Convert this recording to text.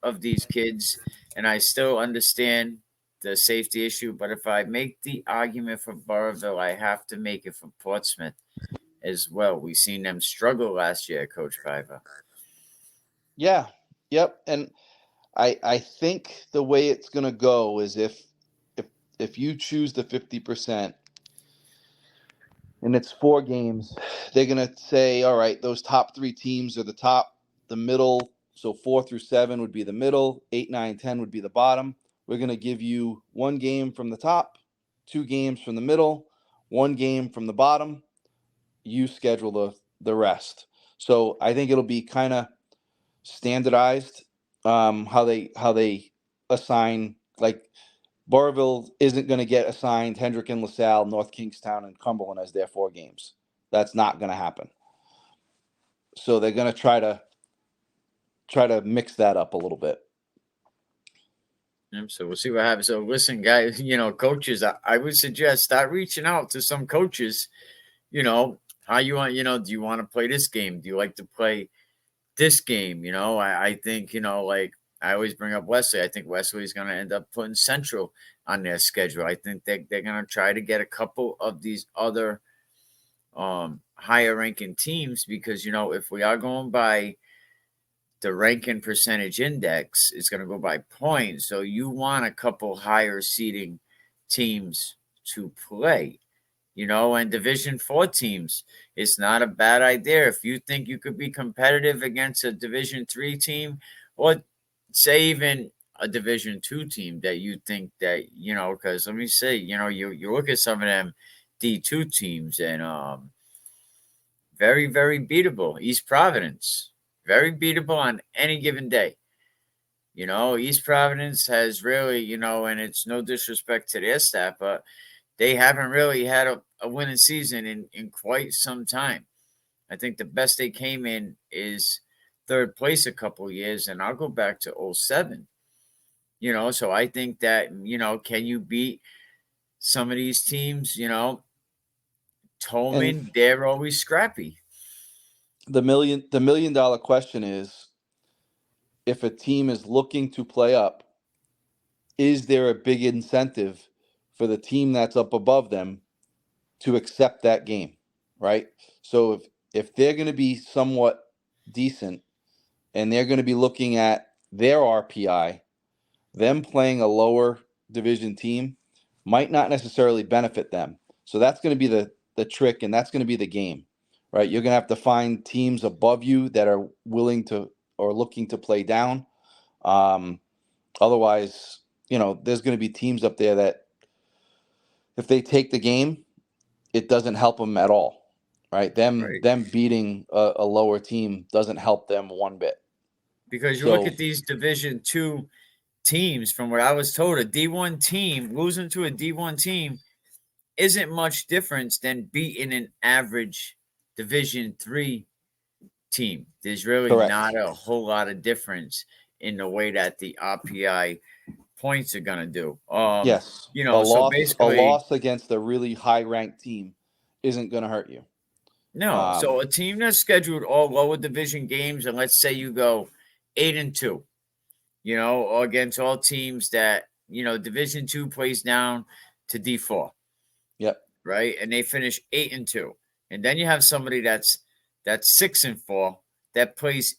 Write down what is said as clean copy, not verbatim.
of these kids, and I still understand the safety issue. But if I make the argument for Burrville, I have to make it for Portsmouth as well. We seen them struggle last year, Coach Piper. Yeah. Yep. And I think the way it's going to go is if if you choose the 50% and it's 4 games, they're going to say, all right, those top 3 teams are the top, the middle. So 4 through 7 would be the middle, 8, 9, 10 would be the bottom. We're going to give you 1 game from the top, 2 games from the middle, 1 game from the bottom. You schedule the rest. So I think it'll be kind of standardized, how they assign, like Burrville isn't going to get assigned Hendrick and LaSalle, North Kingstown, and Cumberland as their 4 games. That's not going to happen. So they're going to try to mix that up a little bit. So we'll see what happens. So listen, guys, coaches, I would suggest start reaching out to some coaches. How you want, do you want to play this game? Do you like to play this game? I think, like I always bring up Wesley. I think Wesley is going to end up putting Central on their schedule. I think they're going to try to get a couple of these other higher ranking teams because, if we are going by the ranking percentage index, it's going to go by points. So you want a couple higher seeding teams to play. And Division 4 teams, it's not a bad idea. If you think you could be competitive against a Division 3 team, or say even a Division 2 team that you think that, because let me say, you look at some of them D2 teams and very, very beatable. East Providence, very beatable on any given day. East Providence has really, and it's no disrespect to their staff, but they haven't really had a winning season in quite some time. I think the best they came in is 3rd place a couple of years, and I'll go back to 07. So I think that, can you beat some of these teams? Tolman, they're always scrappy. The million dollar question is, if a team is looking to play up, is there a big incentive for the team that's up above them to accept that game, right? So if they're going to be somewhat decent and they're going to be looking at their RPI, them playing a lower division team might not necessarily benefit them. So that's going to be the trick, and that's going to be the game, right? You're going to have to find teams above you that are willing to or looking to play down. Otherwise, there's going to be teams up there that if they take the game, it doesn't help them at all, right? Them beating a lower team doesn't help them one bit. Because you look at these Division 2 teams, from what I was told, a D1 team losing to a D1 team isn't much difference than beating an average Division 3 team. There's really not a whole lot of difference in the way that the RPI points are going to do. Yes. So basically, a loss against a really high-ranked team isn't going to hurt you. No. So a team that's scheduled all lower division games, and let's say you go 8-2, against all teams that, Division 2 plays down to D4. Yep. Right. And they finish 8-2. And then you have somebody that's 6-4 that plays